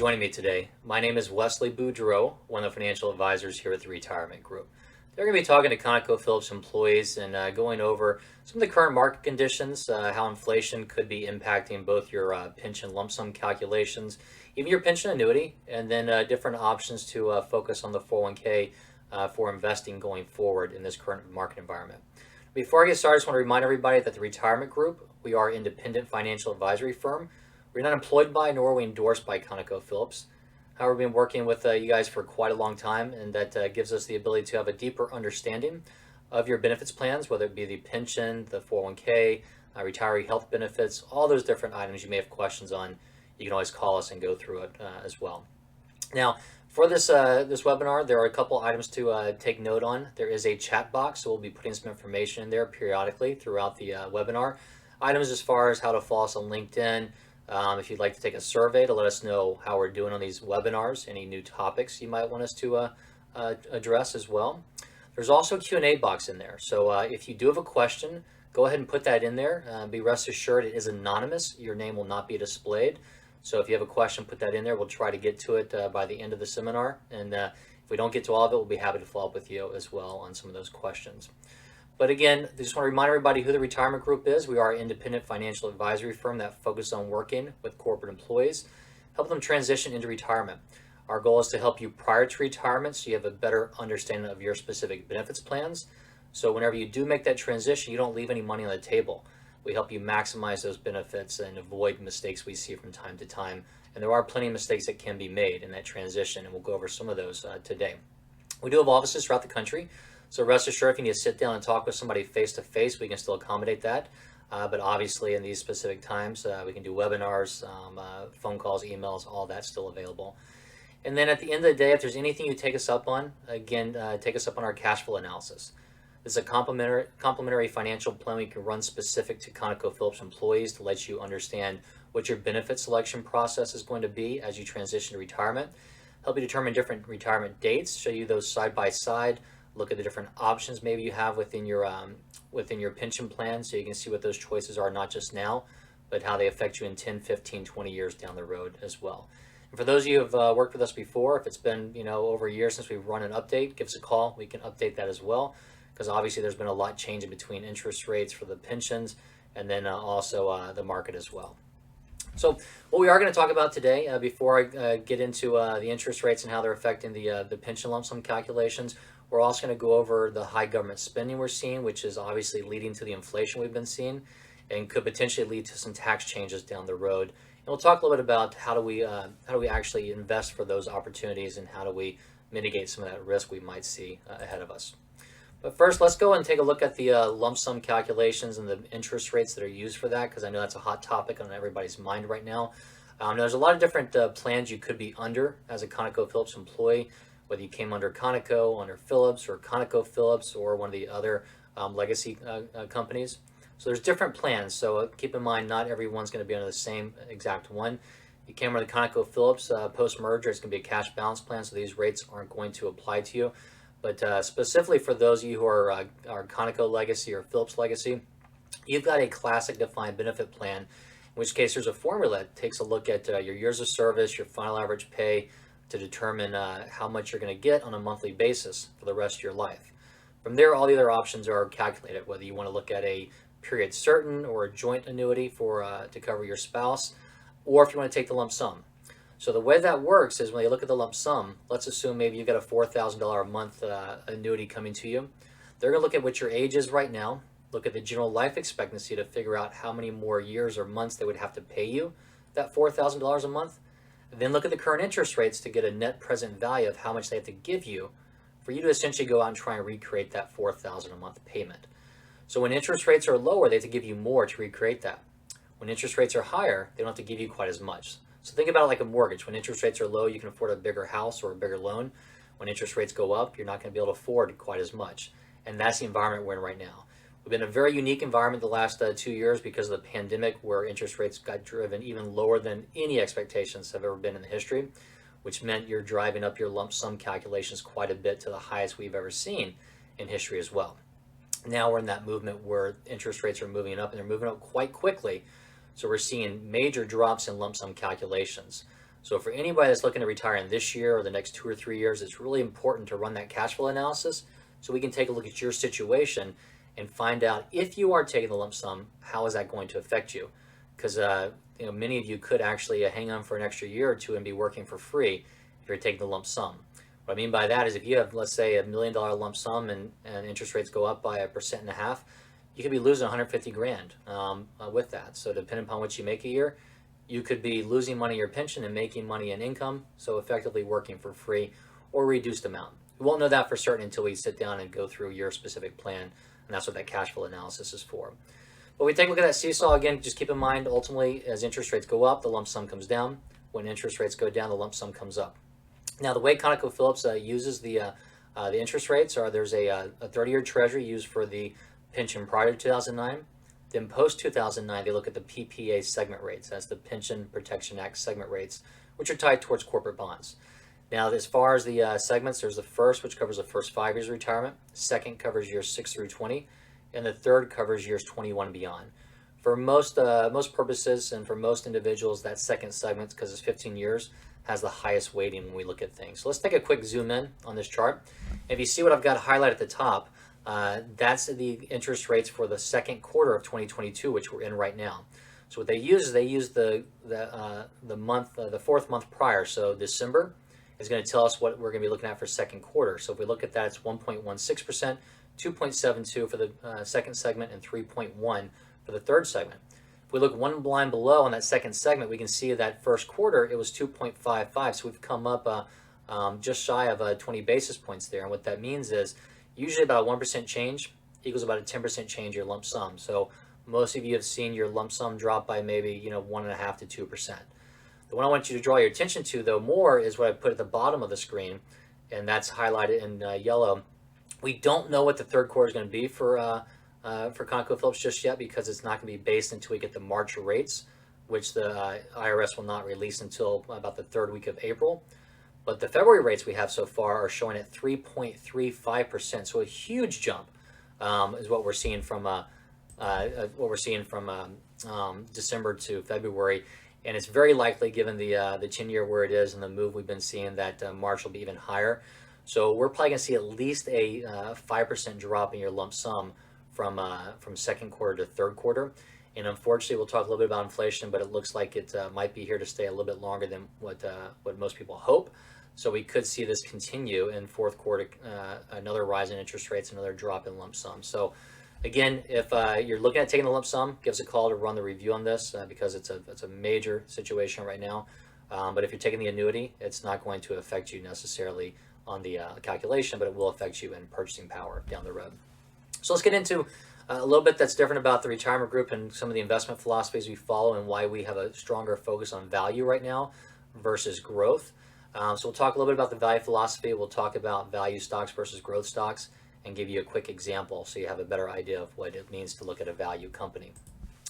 joining me today. My name is Wesley Boudreau, one of the financial advisors here at the Retirement Group. They're going to be talking to ConocoPhillips employees and going over some of the current market conditions, how inflation could be impacting both your pension lump sum calculations, even your pension annuity, and then different options to focus on the 401k for investing going forward in this current market environment. Before I get started, I just want to remind everybody that the Retirement Group, we are an independent financial advisory firm. We're not employed by nor are we endorsed by ConocoPhillips. However, we've been working with you guys for quite a long time, and that gives us the ability to have a deeper understanding of your benefits plans, whether it be the pension, the 401k, retiree health benefits, all those different items you may have questions on. You can always call us and go through it as well. Now, for this webinar, there are a couple items to take note on. There is a chat box, so we'll be putting some information in there periodically throughout the webinar. Items as far as how to follow us on LinkedIn. If you'd like to take a survey to let us know how we're doing on these webinars, any new topics you might want us to address as well. There's also a Q&A box in there. So if you do have a question, go ahead and put that in there. Be rest assured it is anonymous. Your name will not be displayed. So if you have a question, put that in there. We'll try to get to it by the end of the seminar. And if we don't get to all of it, we'll be happy to follow up with you as well on some of those questions. But again, I just want to remind everybody who the Retirement Group is. We are an independent financial advisory firm that focuses on working with corporate employees, helping them transition into retirement. Our goal is to help you prior to retirement so you have a better understanding of your specific benefits plans. So whenever you do make that transition, you don't leave any money on the table. We help you maximize those benefits and avoid mistakes we see from time to time. And there are plenty of mistakes that can be made in that transition, and we'll go over some of those today. We do have offices throughout the country. So rest assured, if you need to sit down and talk with somebody face-to-face, we can still accommodate that. But obviously, in these specific times, we can do webinars, phone calls, emails, all that's still available. And then at the end of the day, if there's anything you take us up on, again, take us up on our cash flow analysis. This is a complementary financial plan we can run specific to ConocoPhillips employees to let you understand what your benefit selection process is going to be as you transition to retirement, help you determine different retirement dates, show you those side by side, look at the different options maybe you have within your pension plan so you can see what those choices are, not just now, but how they affect you in 10, 15, 20 years down the road as well. And for those of you who have worked with us before, if it's been over a year since we've run an update, give us a call. We can update that as well, because obviously there's been a lot changing between interest rates for the pensions and then also the market as well. So what we are going to talk about today, before I get into the interest rates and how they're affecting the pension lump sum calculations, we're also going to go over the high government spending we're seeing, which is obviously leading to the inflation we've been seeing and could potentially lead to some tax changes down the road. And we'll talk a little bit about how do we actually invest for those opportunities and how do we mitigate some of that risk we might see ahead of us. But first, let's go and take a look at the lump sum calculations and the interest rates that are used for that, because I know that's a hot topic on everybody's mind right now. There's a lot of different plans you could be under as a ConocoPhillips employee, whether you came under Conoco, under Phillips, or ConocoPhillips, or one of the other legacy companies. So there's different plans, so keep in mind not everyone's going to be under the same exact one. You came under the ConocoPhillips post-merger, it's going to be a cash balance plan, so these rates aren't going to apply to you. But specifically for those of you who are Conoco legacy or Phillips legacy, you've got a classic defined benefit plan, in which case there's a formula that takes a look at your years of service, your final average pay, to determine how much you're going to get on a monthly basis for the rest of your life. From there, all the other options are calculated, whether you want to look at a period certain or a joint annuity to cover your spouse, or if you want to take the lump sum. So the way that works is when you look at the lump sum, let's assume maybe you've got a $4,000 a month annuity coming to you. They're going to look at what your age is right now, look at the general life expectancy to figure out how many more years or months they would have to pay you that $4,000 a month. Then look at the current interest rates to get a net present value of how much they have to give you for you to essentially go out and try and recreate that $4,000 a month payment. So when interest rates are lower, they have to give you more to recreate that. When interest rates are higher, they don't have to give you quite as much. So think about it like a mortgage. When interest rates are low, you can afford a bigger house or a bigger loan. When interest rates go up, you're not going to be able to afford quite as much. And that's the environment we're in right now. We've been in a very unique environment the last 2 years because of the pandemic, where interest rates got driven even lower than any expectations have ever been in the history, which meant you're driving up your lump sum calculations quite a bit to the highest we've ever seen in history as well. Now we're in that movement where interest rates are moving up, and they're moving up quite quickly. So we're seeing major drops in lump sum calculations. So for anybody that's looking to retire in this year or the next 2 or 3 years, it's really important to run that cash flow analysis so we can take a look at your situation and find out if you are taking the lump sum, how is that going to affect you? Because many of you could actually hang on for an extra year or two and be working for free if you're taking the lump sum. What I mean by that is if you have, let's say, $1 million lump sum and interest rates go up by 1.5%, you could be losing 150 grand with that. So depending upon what you make a year, you could be losing money in your pension and making money in income, so effectively working for free or reduced amount. We won't know that for certain until we sit down and go through your specific plan, and that's what that cash flow analysis is for. But we take a look at that seesaw again. Just keep in mind, ultimately, as interest rates go up, the lump sum comes down. When interest rates go down, the lump sum comes up. Now, the way ConocoPhillips uses the interest rates are there's a 30-year treasury used for the pension prior to 2009. Then post 2009, they look at the PPA segment rates. That's the Pension Protection Act segment rates, which are tied towards corporate bonds. Now, as far as the segments, there's the first, which covers the first 5 years of retirement. Second covers years 6 through 20. And the third covers years 21 and beyond. For most purposes and for most individuals, that second segment, because it's 15 years, has the highest weighting when we look at things. So let's take a quick zoom in on this chart. If you see what I've got highlighted at the top, that's the interest rates for the second quarter of 2022, which we're in right now. So what they use is the fourth month prior. So December is going to tell us what we're going to be looking at for second quarter. So if we look at that, it's 1.16%, 2.72 for the second segment, and 3.1 for the third segment. If we look one line below on that second segment, we can see that first quarter it was 2.55. So we've come up just shy of 20 basis points there. And what that means is usually about a 1% change equals about a 10% change in your lump sum. So most of you have seen your lump sum drop by maybe 1.5 to 2%. The one I want you to draw your attention to, though, more is what I put at the bottom of the screen, and that's highlighted in yellow. We don't know what the third quarter is going to be for ConocoPhillips just yet, because it's not going to be based until we get the March rates, which the IRS will not release until about the third week of April. But the February rates we have so far are showing at 3.35%, so a huge jump is what we're seeing from December to February, and it's very likely, given the 10-year where it is and the move we've been seeing, that March will be even higher. So we're probably going to see at least a 5% drop in your lump sum from second quarter to third quarter. And unfortunately, we'll talk a little bit about inflation, but it looks like it might be here to stay a little bit longer than what most people hope. So we could see this continue in fourth quarter, another rise in interest rates, another drop in lump sum. So again, if you're looking at taking the lump sum, give us a call to run the review on this because it's a major situation right now. But if you're taking the annuity, it's not going to affect you necessarily on the calculation, but it will affect you in purchasing power down the road. So let's get into a little bit that's different about the retirement group and some of the investment philosophies we follow and why we have a stronger focus on value right now versus growth. So we'll talk a little bit about the value philosophy. We'll talk about value stocks versus growth stocks and give you a quick example so you have a better idea of what it means to look at a value company.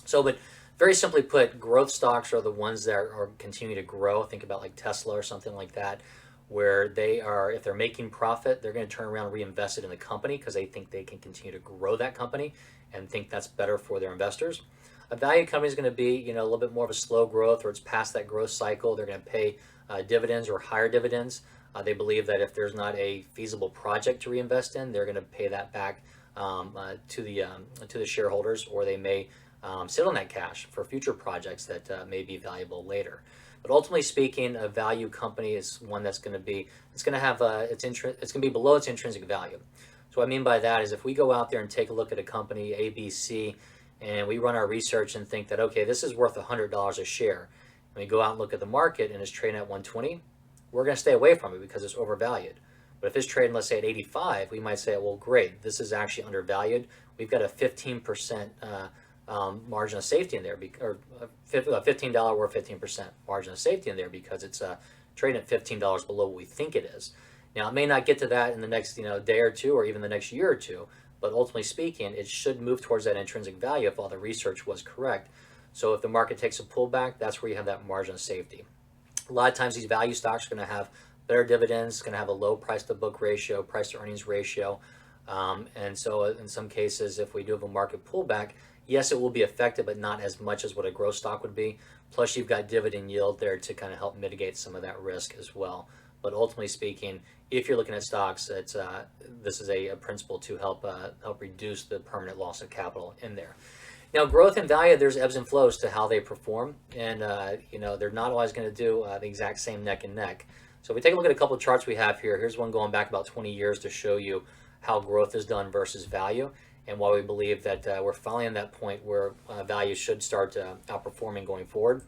So, but very simply put, growth stocks are the ones that are continuing to grow. Think about like Tesla or something like that, where they are, if they're making profit, they're going to turn around and reinvest it in the company because they think they can continue to grow that company and think that's better for their investors. A value company is going to be, a little bit more of a slow growth, or it's past that growth cycle. They're going to pay dividends or higher dividends. They believe that if there's not a feasible project to reinvest in, they're going to pay that back to the shareholders, or they may sit on that cash for future projects that may be valuable later. But ultimately speaking, a value company is one that's going to be, it's going to have it's going to be below its intrinsic value. So what I mean by that is if we go out there and take a look at a company ABC and we run our research and think that, okay, this is worth $100 a share, and we go out and look at the market and it's trading at 120, we're going to stay away from it because it's overvalued. But if it's trading, let's say at 85, we might say, well, great, this is actually undervalued. We've got a 15% margin of safety in there, or $15 or 15% margin of safety in there because it's trading at $15 below what we think it is. Now, it may not get to that in the next day or two, or even the next year or two, but ultimately speaking, it should move towards that intrinsic value if all the research was correct. So if the market takes a pullback, that's where you have that margin of safety. A lot of times these value stocks are going to have better dividends, going to have a low price to book ratio, price to earnings ratio. And so in some cases, if we do have a market pullback, Yes, it will be affected, but not as much as what a growth stock would be. Plus, you've got dividend yield there to kind of help mitigate some of that risk as well. But ultimately speaking, if you're looking at stocks, this is a principle to help reduce the permanent loss of capital in there. Now, growth and value, there's ebbs and flows to how they perform, and they're not always going to do the exact same neck and neck. So if we take a look at a couple of charts we have here, here's one going back about 20 years to show you how growth is done versus value, and why we believe that we're finally in that point where value should start outperforming going forward.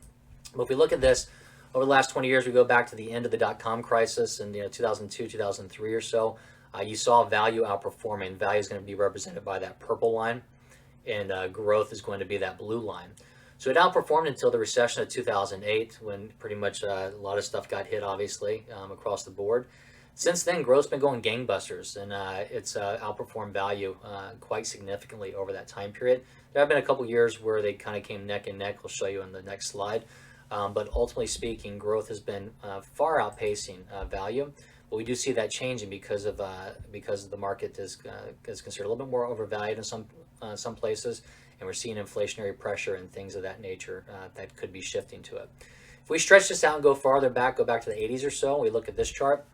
But if we look at this over the last 20 years, we go back to the end of the dot-com crisis in 2002, 2003 or so. You saw value outperforming. Value is going to be represented by that purple line, and growth is going to be that blue line. So it outperformed until the recession of 2008, when pretty much a lot of stuff got hit, obviously, across the board. Since then, growth's been going gangbusters, and it's outperformed value quite significantly over that time period. There have been a couple years where they kind of came neck and neck. We'll show you in the next slide. But ultimately speaking, growth has been far outpacing value. But we do see that changing because the market is considered a little bit more overvalued in some places, and we're seeing inflationary pressure and things of that nature that could be shifting to it. If we stretch this out and go farther back, go back to the 80s or so, we look at this chart.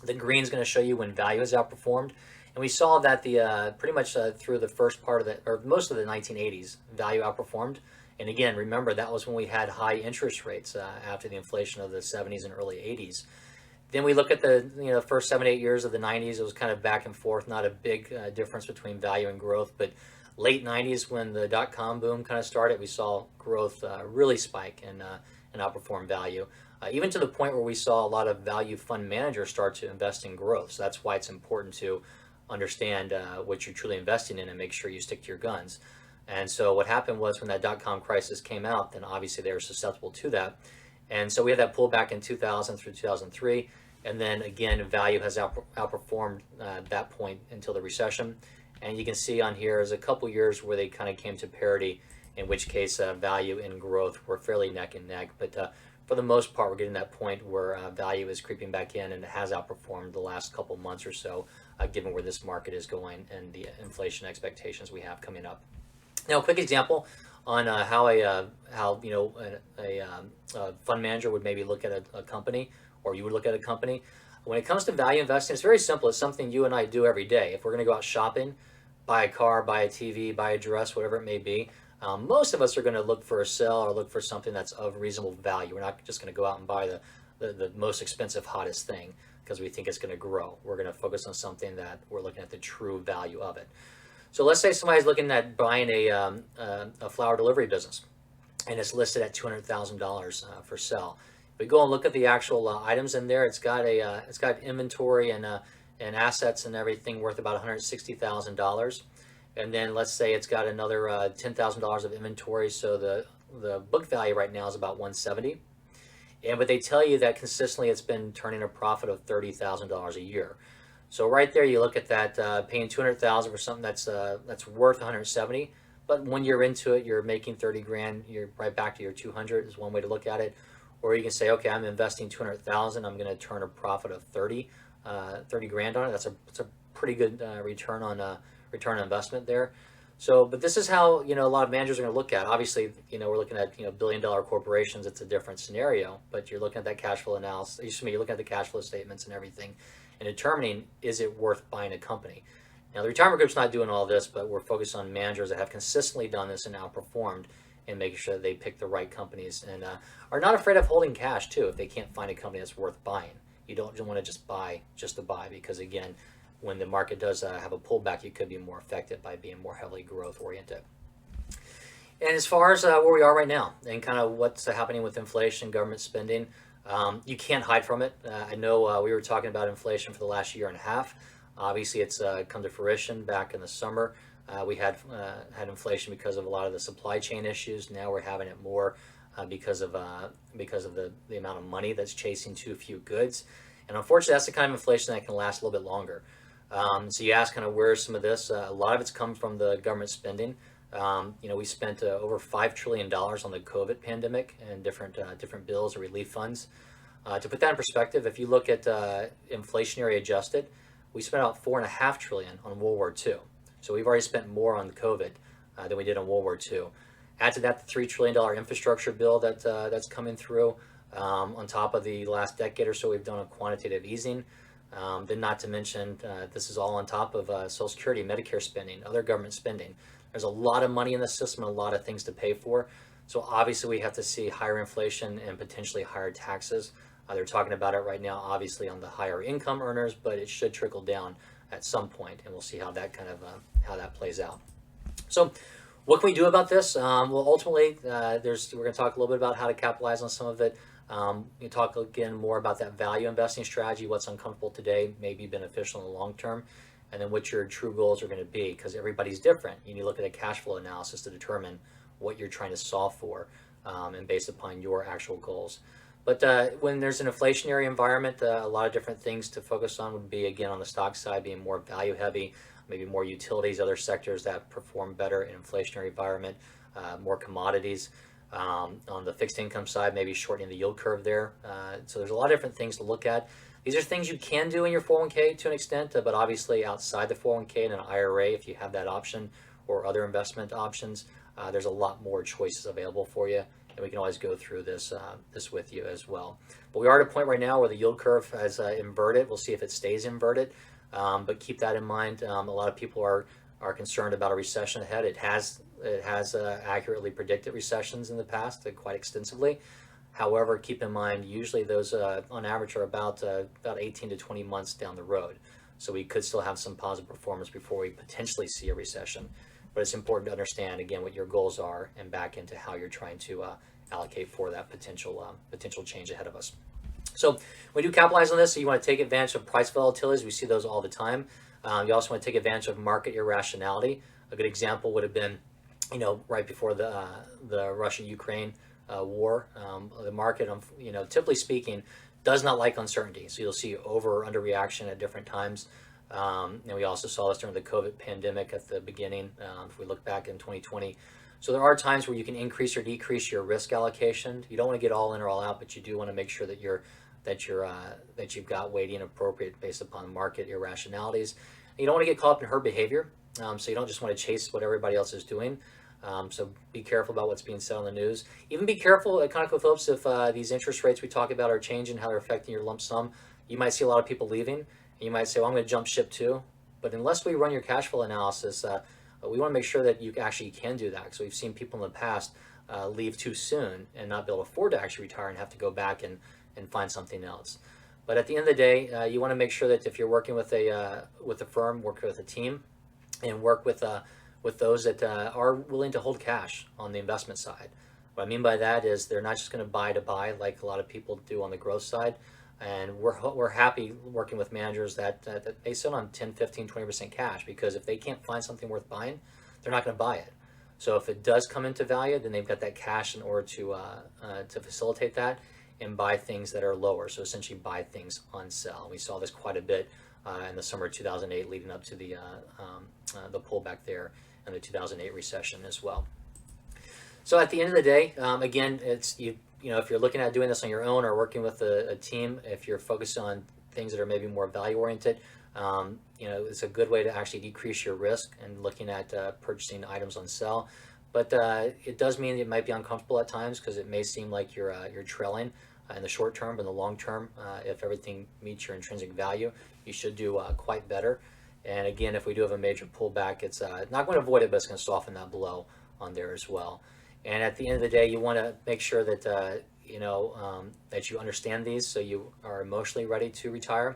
The green is going to show you when value has outperformed, and we saw that the pretty much through the first part of or most of the 1980s, value outperformed. And again, remember that was when we had high interest rates after the inflation of the 70s and early 80s. Then we look at the first 7-8 years of the 90s. It was kind of back and forth, not a big difference between value and growth. But late 90s, when the dot-com boom kind of started, we saw growth really spike and outperform value. Even to the point where we saw a lot of value fund managers start to invest in growth. So that's why it's important to understand what you're truly investing in and make sure you stick to your guns. And so what happened was when that dot-com crisis came out, then obviously they were susceptible to that. And so we had that pullback in 2000 through 2003. And then again, value has outperformed that point until the recession. And you can see on here is a couple years where they kind of came to parity, in which case value and growth were fairly neck and neck. But for the most part, we're getting that point where value is creeping back in, and it has outperformed the last couple months or so, given where this market is going and the inflation expectations we have coming up. Now, a quick example on how a fund manager would maybe look at a company, or you would look at a company. When it comes to value investing, it's very simple. It's something you and I do every day. If we're going to go out shopping, buy a car, buy a TV, buy a dress, whatever it may be, most of us are going to look for a sell or look for something that's of reasonable value. We're not just going to go out and buy the most expensive, hottest thing because we think it's going to grow. We're going to focus on something that we're looking at the true value of it. So let's say somebody's looking at buying a flower delivery business, and it's listed at $200,000 for sale. We go and look at the actual items in there. It's got inventory and assets and everything worth about $160,000. And then let's say it's got another $10,000 of inventory, so the book value right now is about $170,000. But they tell you that consistently it's been turning a profit of $30,000 a year. So right there, you look at that, paying $200,000 for something that's worth $170,000. But when you're into it, you're making 30 grand. You're right back to your 200 is one way to look at it. Or you can say, okay, I'm investing 200,000. I'm going to turn a profit of 30 grand on it. That's a pretty good return on investment there. So, but this is how a lot of managers are going to look at it. Obviously, we're looking at billion-dollar corporations. It's a different scenario, but you're looking at that cash flow analysis. You're looking at the cash flow statements and everything, and determining is it worth buying a company. Now, the retirement group's not doing all this, but we're focused on managers that have consistently done this and outperformed, and making sure that they pick the right companies and are not afraid of holding cash too if they can't find a company that's worth buying. You don't want to just buy just to buy, because again, when the market does have a pullback, you could be more affected by being more heavily growth oriented. And as far as where we are right now and kind of what's happening with inflation, government spending, you can't hide from it. I know we were talking about inflation for the last year and a half. Obviously, it's come to fruition back in the summer. We had inflation because of a lot of the supply chain issues. Now we're having it more because of the amount of money that's chasing too few goods. And unfortunately, that's the kind of inflation that can last a little bit longer. So you ask kind of where's some of this? A lot of it's come from the government spending. We spent over $5 trillion on the COVID pandemic and different bills or relief funds. To put that in perspective, if you look at inflationary adjusted, we spent about $4.5 trillion on World War II. So we've already spent more on COVID than we did in World War II. Add to that the $3 trillion infrastructure bill that's coming through, on top of the last decade or so we've done a quantitative easing. Then not to mention, this is all on top of Social Security, Medicare spending, other government spending. There's a lot of money in the system and a lot of things to pay for. So obviously we have to see higher inflation and potentially higher taxes. They're talking about it right now, obviously on the higher income earners, but it should trickle down at some point, and we'll see how that how that plays out. So what can we do about this? Well, ultimately, we're going to talk a little bit about how to capitalize on some of it. You talk again more about that value investing strategy, what's uncomfortable today may be beneficial in the long term, and then what your true goals are going to be, because everybody's different. You need to look at a cash flow analysis to determine what you're trying to solve for, and based upon your actual goals. But when there's an inflationary environment, a lot of different things to focus on would be, again, on the stock side, being more value heavy, maybe more utilities, other sectors that perform better in inflationary environment, more commodities. On the fixed income side, maybe shortening the yield curve there. So there's a lot of different things to look at. These are things you can do in your 401k to an extent, but obviously outside the 401k and an IRA, if you have that option, or other investment options, there's a lot more choices available for you. And we can always go through this with you as well. But we are at a point right now where the yield curve has inverted. We'll see if it stays inverted, but keep that in mind. A lot of people are concerned about a recession ahead. It has accurately predicted recessions in the past quite extensively. However, keep in mind, usually those on average are about 18 to 20 months down the road. So we could still have some positive performance before we potentially see a recession. But it's important to understand, again, what your goals are and back into how you're trying to allocate for that potential change ahead of us. So when you capitalize on this, so you want to take advantage of price volatilities. We see those all the time. You also want to take advantage of market irrationality. A good example would have been, right before the Russia-Ukraine war, the market, typically speaking, does not like uncertainty. So you'll see over or under reaction at different times. And we also saw this during the COVID pandemic at the beginning, if we look back in 2020. So there are times where you can increase or decrease your risk allocation. You don't want to get all in or all out, but you do want to make sure that you've got weighting appropriate based upon market irrationalities. And you don't want to get caught up in herd behavior. So you don't just want to chase what everybody else is doing. So be careful about what's being said on the news. Even be careful at ConocoPhillips if these interest rates we talk about are changing, how they're affecting your lump sum. You might see a lot of people leaving. You might say, well, I'm going to jump ship too. But unless we run your cash flow analysis, we want to make sure that you actually can do that. So we've seen people in the past leave too soon and not be able to afford to actually retire and have to go back and find something else. But at the end of the day, you want to make sure that if you're working with a firm, work with a team, and work with those that are willing to hold cash on the investment side. What I mean by that is they're not just going to buy like a lot of people do on the growth side. And we're happy working with managers that they sit on 10, 15, 20% cash, because if they can't find something worth buying, they're not going to buy it. So if it does come into value, then they've got that cash in order to facilitate that and buy things that are lower. So essentially buy things on sale. We saw this quite a bit in the summer of 2008 leading up to the pullback there and the 2008 recession as well. So at the end of the day, again, it's if you're looking at doing this on your own or working with a team, if you're focused on things that are maybe more value oriented, it's a good way to actually decrease your risk and looking at purchasing items on sale. But it does mean it might be uncomfortable at times, because it may seem like you're trailing in the short term, but in the long term, if everything meets your intrinsic value, you should do quite better. And again, if we do have a major pullback, it's not going to avoid it, but it's going to soften that blow on there as well. And at the end of the day, you want to make sure that that you understand these, so you are emotionally ready to retire.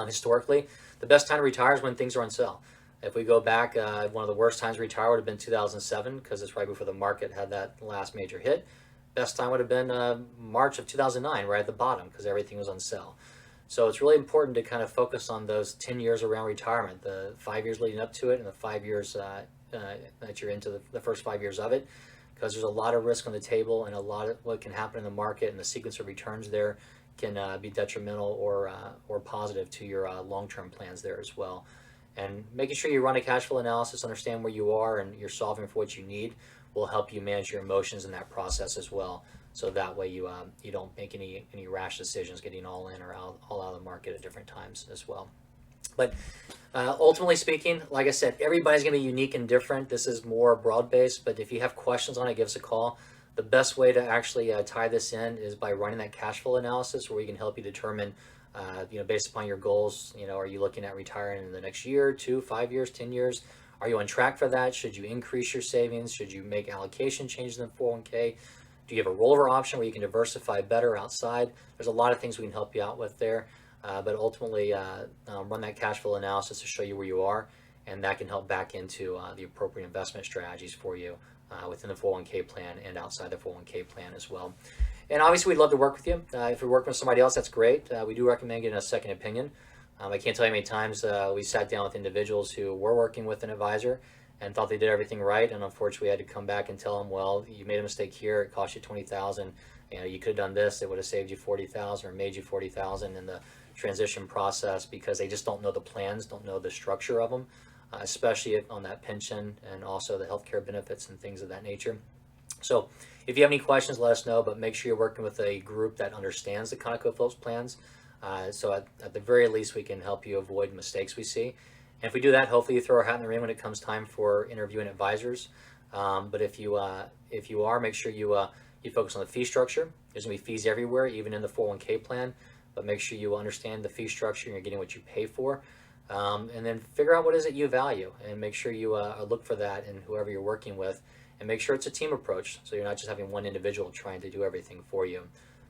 Historically, the best time to retire is when things are on sale. If we go back, one of the worst times to retire would have been 2007, because it's right before the market had that last major hit. Best time would have been March of 2009, right at the bottom, because everything was on sale. So it's really important to kind of focus on those 10 years around retirement, the 5 years leading up to it, and the 5 years that you're into the first 5 years of it, because there's a lot of risk on the table, and a lot of what can happen in the market and the sequence of returns there can be detrimental or positive to your long-term plans there as well. And making sure you run a cash flow analysis, understand where you are, and you're solving for what you need, will help you manage your emotions in that process as well. So that way you don't make any rash decisions getting all in or all out of the market at different times as well. But ultimately speaking, like I said, everybody's going to be unique and different. This is more broad-based, but if you have questions on it, give us a call. The best way to actually tie this in is by running that cash flow analysis, where we can help you determine, based upon your goals, are you looking at retiring in the next year, 2, 5 years, 10 years? Are you on track for that? Should you increase your savings? Should you make allocation changes in the 401k? Do you have a rollover option where you can diversify better outside? There's a lot of things we can help you out with there. But ultimately, run that cash flow analysis to show you where you are, and that can help back into the appropriate investment strategies for you within the 401k plan and outside the 401k plan as well. And obviously, we'd love to work with you. If you're working with somebody else, that's great. We do recommend getting a second opinion. I can't tell you how many times we sat down with individuals who were working with an advisor and thought they did everything right, and unfortunately, we had to come back and tell them, well, you made a mistake here. It cost you $20,000. You could have done this. It would have saved you $40,000 or made you $40,000 in the transition process, because they just don't know the plans, don't know the structure of them, especially on that pension and also the healthcare benefits and things of that nature. So if you have any questions, let us know, but make sure you're working with a group that understands the ConocoPhillips plans. So at the very least, we can help you avoid mistakes we see. And if we do that, hopefully you throw our hat in the ring when it comes time for interviewing advisors. But if you are, make sure you focus on the fee structure. There's going to be fees everywhere, even in the 401k plan. But make sure you understand the fee structure and you're getting what you pay for. And then figure out what is it you value, and make sure you look for that in whoever you're working with, and make sure it's a team approach, so you're not just having one individual trying to do everything for you.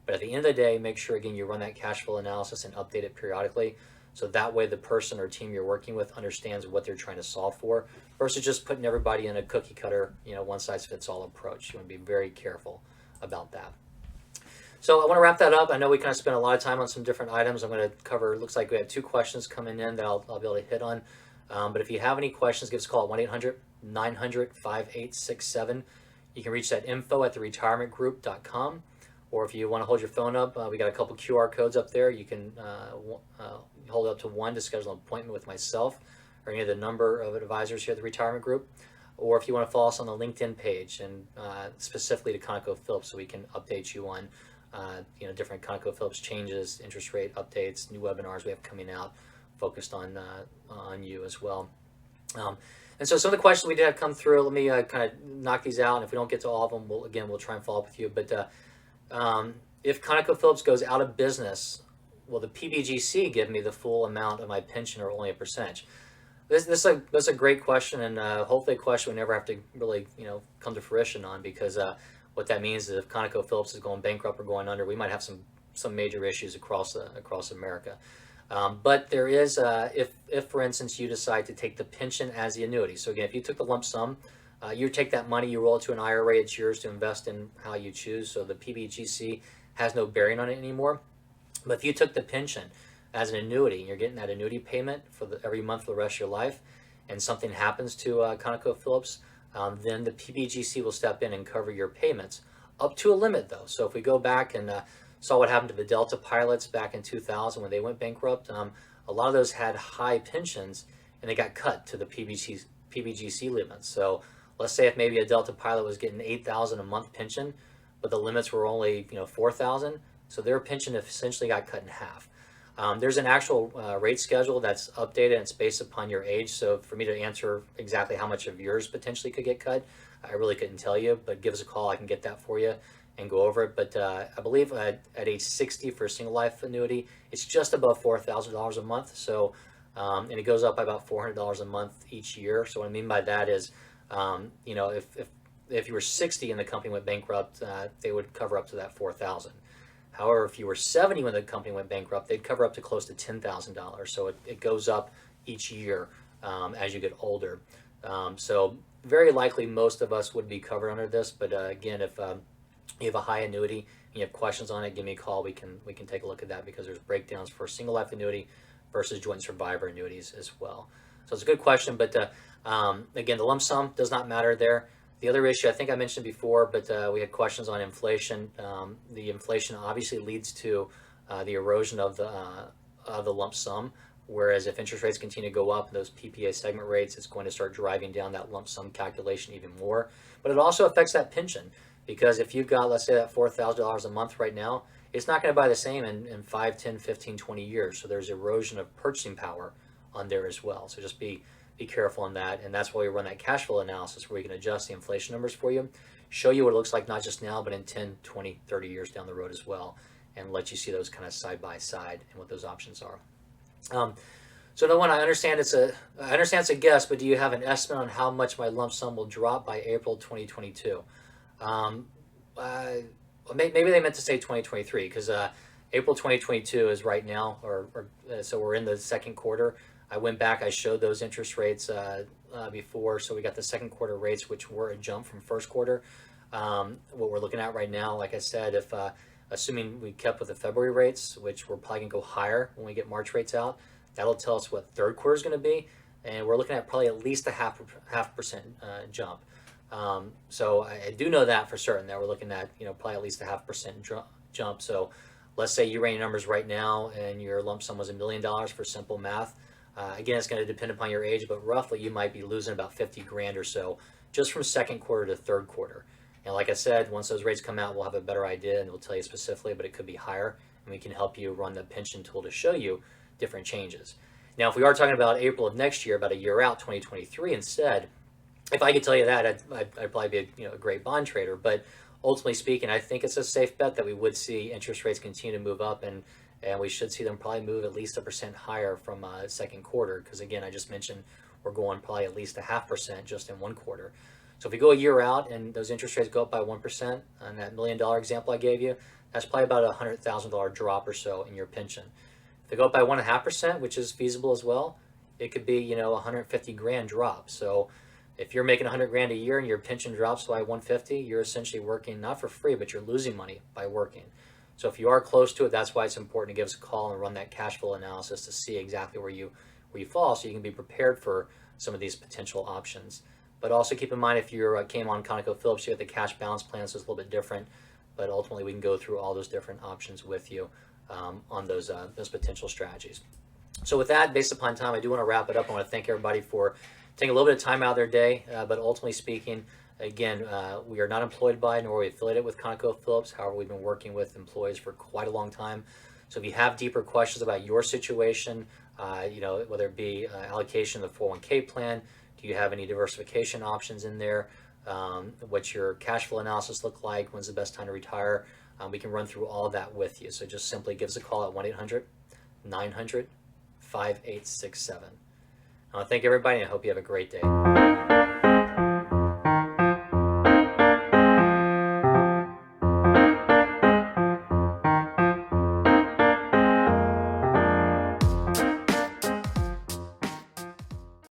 But at the end of the day, make sure, again, you run that cash flow analysis and update it periodically, so that way the person or team you're working with understands what they're trying to solve for, versus just putting everybody in a cookie cutter, one size fits all approach. You want to be very careful about that. So I want to wrap that up. I know we kind of spent a lot of time on some different items. I'm going to cover, it looks like we have 2 questions coming in that I'll be able to hit on. But if you have any questions, give us a call at 1-800-900-5867. You can reach that info@theretirementgroup.com. Or if you want to hold your phone up, we got a couple QR codes up there. You can hold up to one to schedule an appointment with myself or any of the number of advisors here at the Retirement Group. Or if you want to follow us on the LinkedIn page, and specifically to ConocoPhillips, so we can update you on different ConocoPhillips changes, interest rate updates, new webinars we have coming out focused on you as well. And so some of the questions we did have come through, let me kind of knock these out. And if we don't get to all of them, we'll try and follow up with you. But if ConocoPhillips goes out of business, will the PBGC give me the full amount of my pension or only a percentage? This is a great question, and hopefully a question we never have to really come to fruition on, because what that means is if ConocoPhillips is going bankrupt or going under, we might have some major issues across America. But there is, if for instance you decide to take the pension as the annuity. So again, if you took the lump sum, you take that money, you roll it to an IRA, it's yours to invest in how you choose. So the PBGC has no bearing on it anymore. But if you took the pension as an annuity, and you're getting that annuity payment for every month for the rest of your life, and something happens to ConocoPhillips, then the PBGC will step in and cover your payments up to a limit, though. So if we go back and saw what happened to the Delta pilots back in 2000 when they went bankrupt, a lot of those had high pensions, and they got cut to the PBGC limits. So let's say if maybe a Delta pilot was getting $8,000 a month pension, but the limits were only $4,000, so their pension essentially got cut in half. There's an actual rate schedule that's updated, and it's based upon your age. So for me to answer exactly how much of yours potentially could get cut, I really couldn't tell you, but give us a call. I can get that for you and go over it. But I believe at age 60 for a single life annuity, it's just above $4,000 a month. So, and it goes up by about $400 a month each year. So what I mean by that is, if you were 60 and the company went bankrupt, they would cover up to that $4,000. However, if you were 70 when the company went bankrupt, they'd cover up to close to $10,000. So it goes up each year as you get older. So very likely most of us would be covered under this. But again, if you have a high annuity and you have questions on it, give me a call. We can take a look at that, because there's breakdowns for single life annuity versus joint survivor annuities as well. So it's a good question. But again, the lump sum does not matter there. The other issue I think I mentioned before, but we had questions on inflation. The inflation obviously leads to the erosion of the lump sum, whereas if interest rates continue to go up, those PPA segment rates, it's going to start driving down that lump sum calculation even more. But it also affects that pension, because if you've got, let's say, that $4,000 a month right now, it's not going to buy the same in 5, 10, 15, 20 years. So there's erosion of purchasing power on there as well. So just be careful on that. And that's why we run that cash flow analysis where we can adjust the inflation numbers for you, show you what it looks like not just now, but in 10, 20, 30 years down the road as well, and let you see those kind of side by side and what those options are. So no one, I understand it's a guess, but do you have an estimate on how much my lump sum will drop by April 2022? Maybe they meant to say 2023 because April 2022 is right now, so we're in the second quarter. I went back, I showed those interest rates before, so we got the second quarter rates, which were a jump from first quarter. What we're looking at right now, like I said, if assuming we kept with the February rates, which we're probably gonna go higher when we get March rates out, that'll tell us what third quarter is gonna be, and we're looking at probably at least a half percent jump. So I do know that for certain that we're looking at probably at least a 0.5% jump. So let's say you ran your numbers right now and your lump sum was $1 million for simple math. Again, it's going to depend upon your age, but roughly you might be losing about 50 grand or so just from second quarter to third quarter. And like I said, once those rates come out, we'll have a better idea and we'll tell you specifically, but it could be higher, and we can help you run the pension tool to show you different changes. Now, if we are talking about April of next year, about a year out, 2023 instead, if I could tell you that, I'd probably be a great bond trader. But ultimately speaking, I think it's a safe bet that we would see interest rates continue to move up, and we should see them probably move at least 1% higher from second quarter. Because again, I just mentioned we're going probably at least a 0.5% just in one quarter. So if we go a year out and those interest rates go up by 1%, on that $1 million example I gave you, that's probably about a $100,000 drop or so in your pension. If they go up by 1.5%, which is feasible as well, it could be 150 grand drop. So if you're making 100 grand a year and your pension drops by 150, you're essentially working not for free, but you're losing money by working. So if you are close to it, that's why it's important to give us a call and run that cash flow analysis to see exactly where you fall, so you can be prepared for some of these potential options. But also keep in mind, if you came on ConocoPhillips, you have the cash balance plan, so it's a little bit different. But ultimately, we can go through all those different options with you on those potential strategies. So with that, based upon time, I do want to wrap it up. I want to thank everybody for taking a little bit of time out of their day. But ultimately speaking, again, we are not employed by nor are we affiliated with ConocoPhillips. However, we've been working with employees for quite a long time. So if you have deeper questions about your situation, whether it be allocation of the 401k plan, do you have any diversification options in there? What's your cash flow analysis look like? When's the best time to retire? We can run through all of that with you. So just simply give us a call at 1-800-900-5867. I want to thank everybody, and I hope you have a great day.